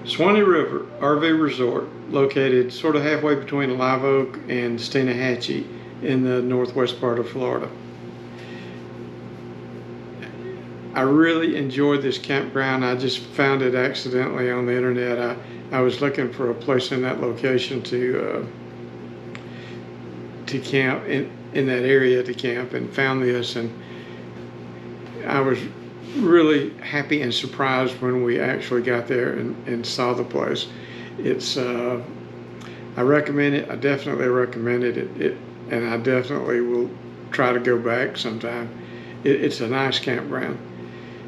Suwannee River RV Resort, located sort of halfway between Live Oak and Steenahatchee in the northwest part of Florida. I really enjoyed this campground. I just found it accidentally on the internet. I was looking for a place in that location to camp in that area to camp, and found this, and I was really happy and surprised when we actually got there and saw the place. It's I recommend it. I definitely recommend it. And I definitely will try to go back sometime. It's a nice campground.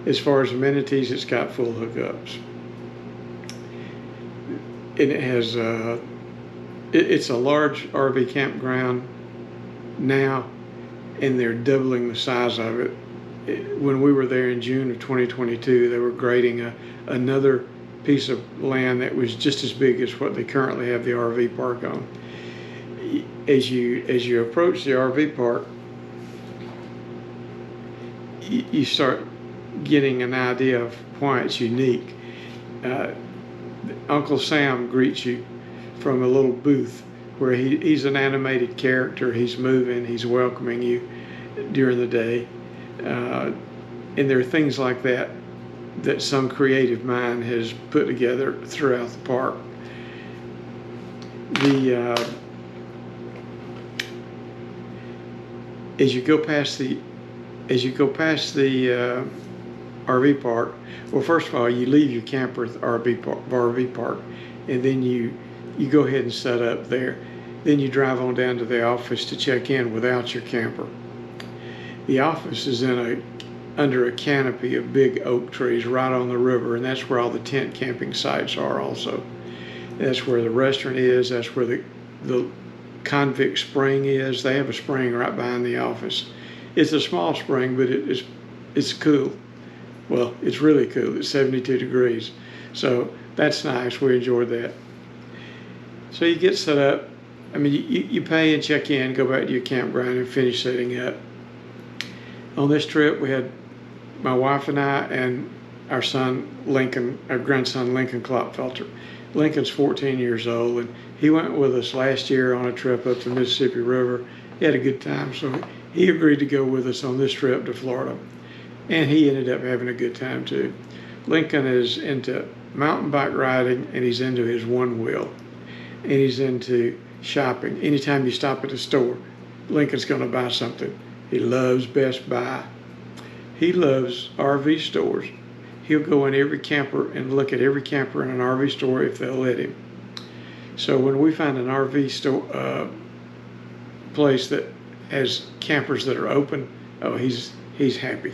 As far as amenities, it's got full hookups, and it has it's a large RV campground now, and they're doubling the size of it. When we were there in June of 2022, they were grading another piece of land that was just as big as what they currently have the RV park on. As you approach the RV park, you start getting an idea of why it's unique. Uncle Sam greets you from a little booth where he's an animated character. He's moving, he's welcoming you during the day. And there are things like that that some creative mind has put together throughout the park. As you go past the RV park, well, first of all, you leave your camper at the RV park, and then you go ahead and set up there. Then you drive on down to the office to check in without your camper. The office is under a canopy of big oak trees right on the river, and that's where all the tent camping sites are also. That's where the restaurant is. That's where the convict spring is. They have a spring right behind the office. It's a small spring, but it's cool. Well, it's really cool. It's 72 degrees. So that's nice. We enjoyed that. So you get set up. I mean, you pay and check in, go back to your campground and finish setting up. On this trip, we had my wife and I and our son Lincoln, our grandson Lincoln Klopfelter. Lincoln's 14 years old, and he went with us last year on a trip up the Mississippi River. He had a good time, so he agreed to go with us on this trip to Florida, and he ended up having a good time too. Lincoln is into mountain bike riding, and he's into his one wheel, and he's into shopping. Anytime you stop at a store, Lincoln's going to buy something. He loves Best Buy. He loves RV stores. He'll go in every camper and look at every camper in an RV store if they'll let him. So when we find an RV store place that has campers that are open, oh, he's happy.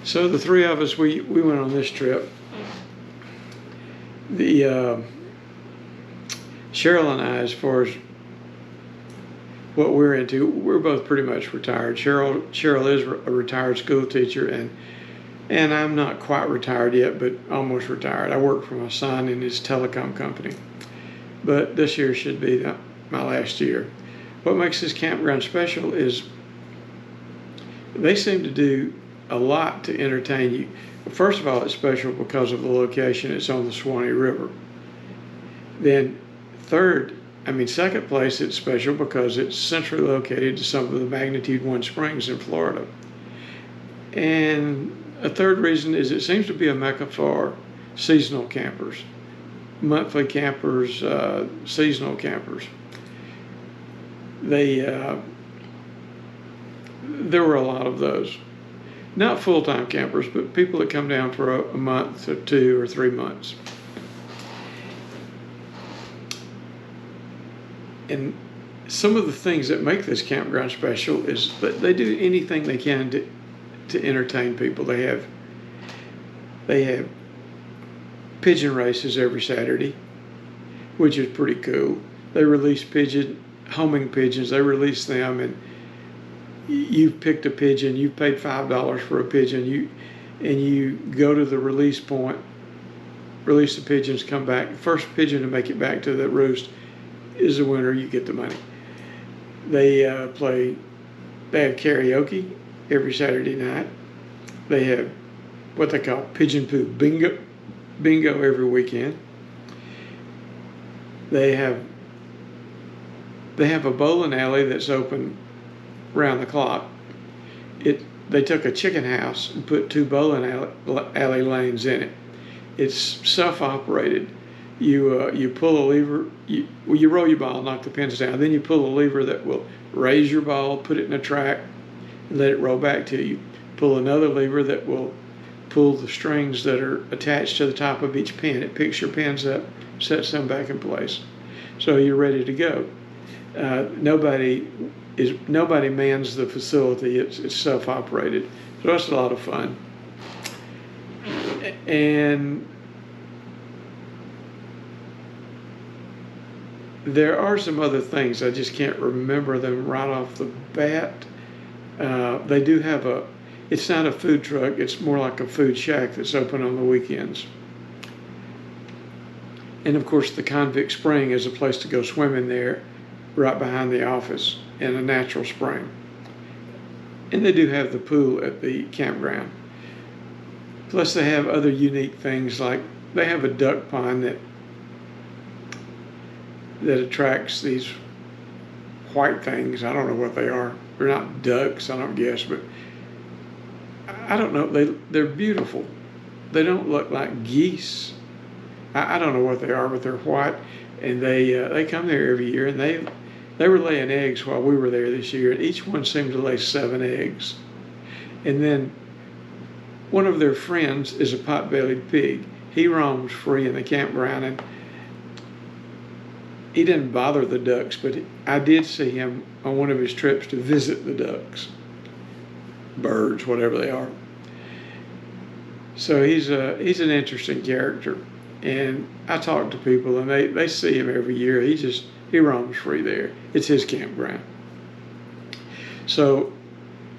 So the three of us, we went on this trip. The Cheryl and I, as far as what we're into, we're both pretty much retired. Cheryl is a retired school teacher, and I'm not quite retired yet, but almost retired. I work for my son in his telecom company, but this year should be my last year. What makes this campground special is they seem to do a lot to entertain you. First of all, it's special because of the location. It's on the Suwannee River. Then second place, it's special because it's centrally located to some of the magnitude 1 springs in Florida. And a third reason is it seems to be a mecca for seasonal campers, monthly campers, seasonal campers. There were a lot of those. Not full-time campers, but people that come down for a month or 2 or 3 months. And some of the things that make this campground special is that they do anything they can to entertain people. They have pigeon races every Saturday, which is pretty cool. They release homing pigeons. They release them, and you've picked a pigeon. You've paid $5 for a pigeon. And you go to the release point, release the pigeons, come back. First pigeon to make it back to the roost is the winner. You get the money. They have karaoke every Saturday night. They have what they call pigeon poo bingo. bingo every weekend. They have a bowling alley that's open round the clock. They took a chicken house and put 2 bowling alley lanes in it. It's self-operated. You pull a lever, you roll your ball, knock the pins down, then you pull a lever that will raise your ball, put it in a track, and let it roll back to you. Pull another lever that will pull the strings that are attached to the top of each pin. It picks your pins up, sets them back in place. So you're ready to go. Nobody mans the facility. It's self-operated. So it's a lot of fun. And there are some other things. I just can't remember them right off the bat. They do have it's not a food truck, it's more like a food shack that's open on the weekends. And of course the Convict Spring is a place to go swimming there, right behind the office, in a natural spring. And they do have the pool at the campground. Plus they have other unique things, like they have a duck pond that attracts these white things. I don't know what they are. They're not ducks, I don't guess, but I don't know. They're beautiful. They don't look like geese. I don't know what they are, but they're white, and they come there every year, and they were laying eggs while we were there this year, and each one seemed to lay 7 eggs. And then one of their friends is a pot-bellied pig. He roams free in the campground, and he didn't bother the ducks, but I did see him on one of his trips to visit the ducks, birds, whatever they are. So he's an interesting character, and I talk to people, and they see him every year. He roams free there. It's his campground. So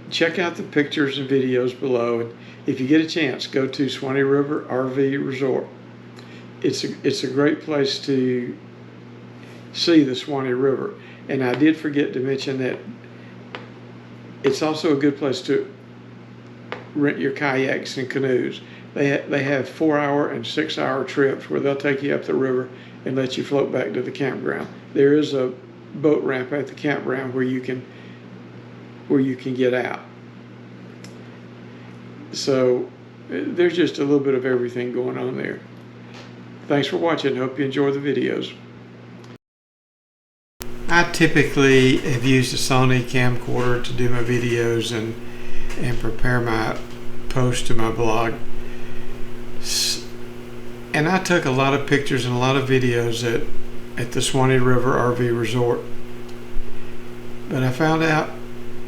check out the pictures and videos below, and if you get a chance, go to Suwannee River RV Resort. It's a great place to see the Suwannee River. And I did forget to mention that it's also a good place to rent your kayaks and canoes. They have 4-hour and 6-hour trips where they'll take you up the river and let you float back to the campground. There is a boat ramp at the campground where you can get out. So there's just a little bit of everything going on there. Thanks for watching. Hope you enjoy the videos. I typically have used a Sony camcorder to do my videos and prepare my posts to my blog. And I took a lot of pictures and a lot of videos at the Suwannee River RV Resort. But I found out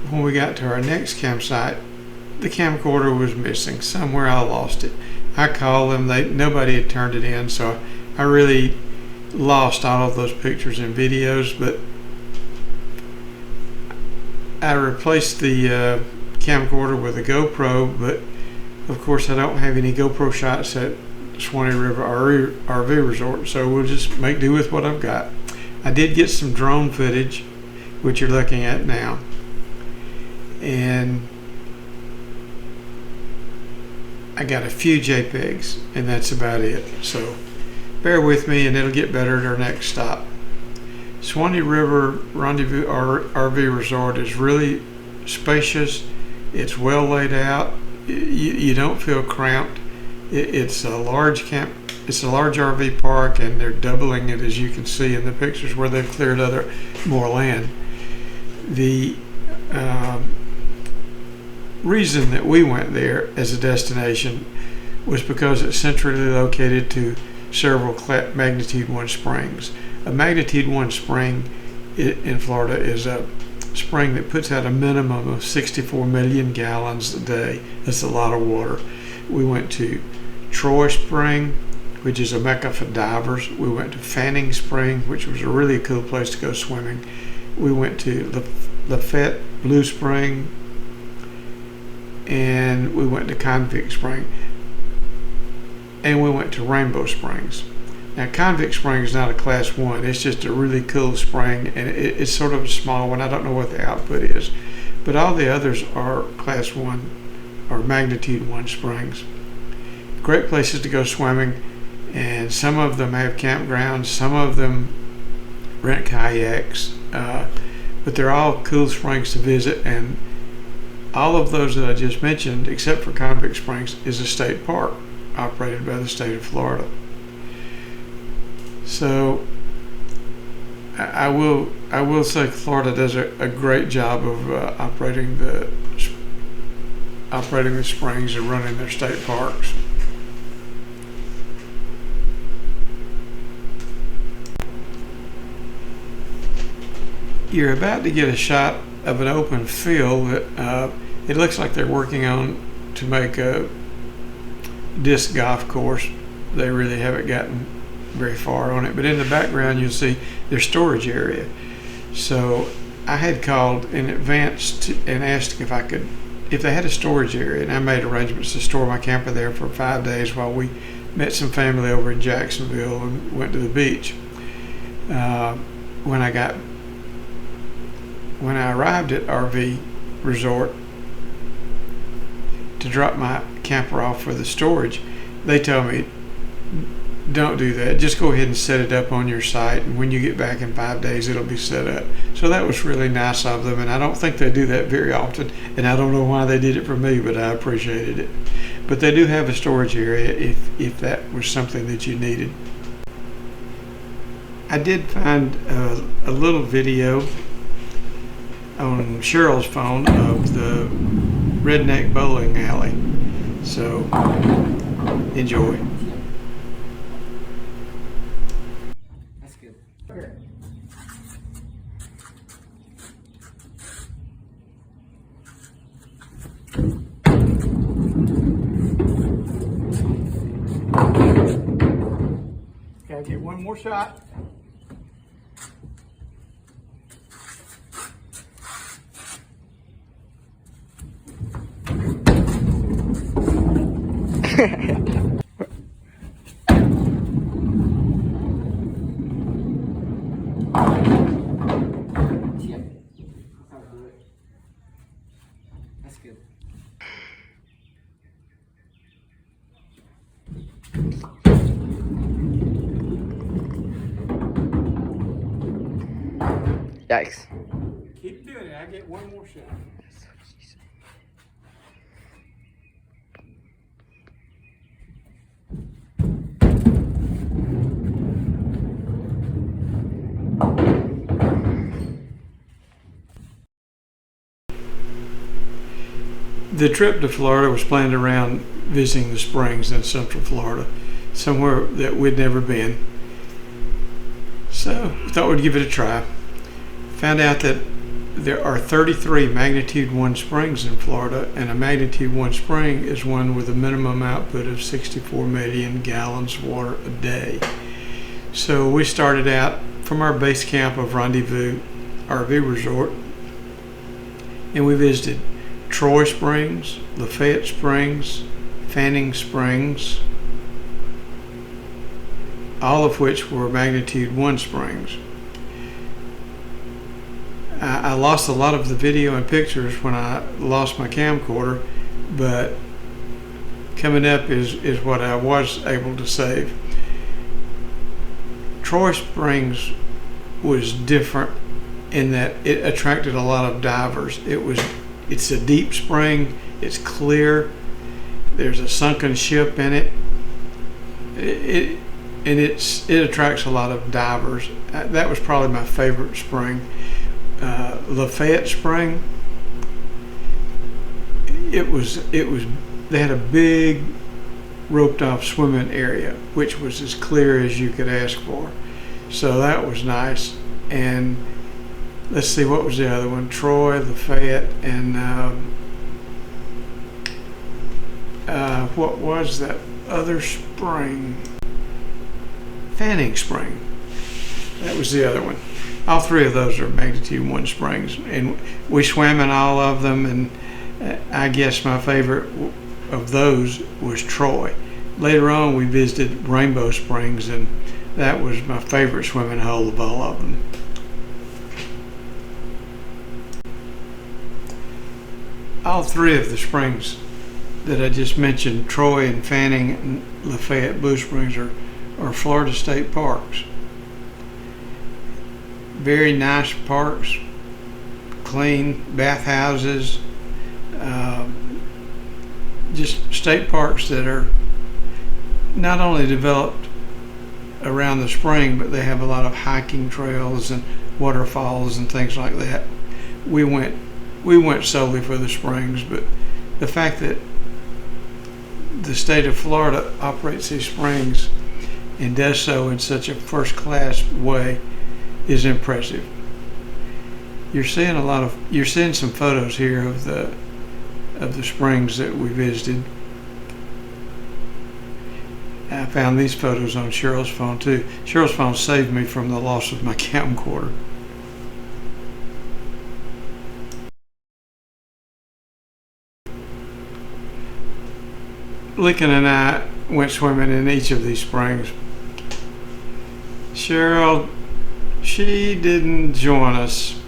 when we got to our next campsite, the camcorder was missing. Somewhere I lost it. I called them, nobody had turned it in, so I really lost all of those pictures and videos. But I replaced the camcorder with a GoPro, but of course I don't have any GoPro shots at Suwannee River RV Resort, so we'll just make do with what I've got. I did get some drone footage, which you're looking at now, and I got a few JPEGs, and that's about it. So bear with me, and it'll get better at our next stop. Suwannee River Rendezvous RV Resort is really spacious. It's well laid out. You don't feel cramped. It's a large RV park, and they're doubling it, as you can see in the pictures where they've cleared more land. The reason that we went there as a destination was because it's centrally located to several magnitude 1 springs. A magnitude 1 spring in Florida is a spring that puts out a minimum of 64 million gallons a day. That's a lot of water. We went to Troy Spring, which is a mecca for divers. We went to Fanning Spring, which was a really cool place to go swimming. We went to Lafayette Blue Spring, and we went to Convict Spring, and we went to Rainbow Springs. Now, Convict Spring is not a class 1. It's just a really cool spring, and it's sort of a small one. I don't know what the output is, but all the others are class 1 or magnitude 1 springs. Great places to go swimming. and some of them have campgrounds, some of them rent kayaks, but they're all cool springs to visit, and all of those that I just mentioned, except for Convict Springs, is a state park operated by the state of Florida. So I will say Florida does a great job of operating the springs and running their state parks. You're about to get a shot of an open field that it looks like they're working on to make a disc golf course. They really haven't gotten very far on it, but in the background you'll see their storage area. So I had called in advance and asked if they had a storage area, and I made arrangements to store my camper there for 5 days while we met some family over in Jacksonville and went to the beach. When I arrived at RV Resort to drop my camper off for the storage, they told me, don't do that. Just go ahead and set it up on your site, and when you get back in 5 days, it'll be set up. So that was really nice of them, and I don't think they do that very often, and I don't know why they did it for me, but I appreciated it. But they do have a storage area if that was something that you needed. I did find a little video on Cheryl's phone of the Redneck Bowling Alley. So enjoy. That's good. Okay, I'll get one more shot. That's good. Yikes. Keep doing it. I get one more shot. The trip to Florida was planned around visiting the springs in Central Florida, somewhere that we'd never been. So we thought we'd give it a try. Found out that there are 33 magnitude 1 springs in Florida, and a magnitude 1 spring is one with a minimum output of 64 million gallons of water a day. So we started out from our base camp of Rendezvous RV Resort, and we visited Troy Springs, Lafayette Springs, Fanning Springs, all of which were magnitude 1 springs. I lost a lot of the video and pictures when I lost my camcorder, but coming up is what I was able to save. Troy Springs was different in that it attracted a lot of divers. It's a deep spring, it's clear, there's a sunken ship in it, and it attracts a lot of divers. That was probably my favorite spring. Lafayette Spring, they had a big roped off swimming area, which was as clear as you could ask for. So that was nice. And let's see, what was the other one? Troy, Lafayette, and what was that other spring? Fanning Spring. That was the other one. All three of those are magnitude 1 springs, and we swam in all of them, and I guess my favorite of those was Troy. Later on we visited Rainbow Springs, and that was my favorite swimming hole of all of them. All three of the springs that I just mentioned, Troy and Fanning and Lafayette Blue Springs, are are Florida state parks. Very nice parks, clean bathhouses, just state parks that are not only developed around the spring, but they have a lot of hiking trails and waterfalls and things like that. We went solely for the springs, but the fact that the state of Florida operates these springs and does so in such a first-class way is impressive. You're seeing some photos here of the springs that we visited. I found these photos on Cheryl's phone too. Cheryl's phone saved me from the loss of my camcorder. Lincoln and I went swimming in each of these springs. Cheryl, she didn't join us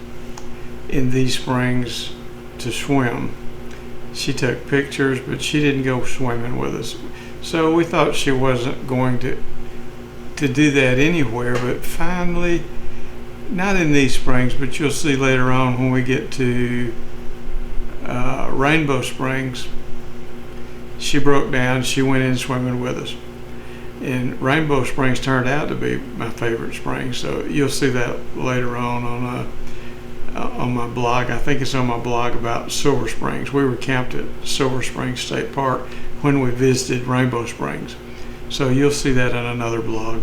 in these springs to swim. She took pictures, but she didn't go swimming with us. So we thought she wasn't going to do that anywhere, but finally, not in these springs, but you'll see later on when we get to Rainbow Springs, she broke down, she went in swimming with us. And Rainbow Springs turned out to be my favorite spring, so you'll see that later on my blog. I think it's on my blog about Silver Springs. We were camped at Silver Springs State Park when we visited Rainbow Springs. So you'll see that in another blog.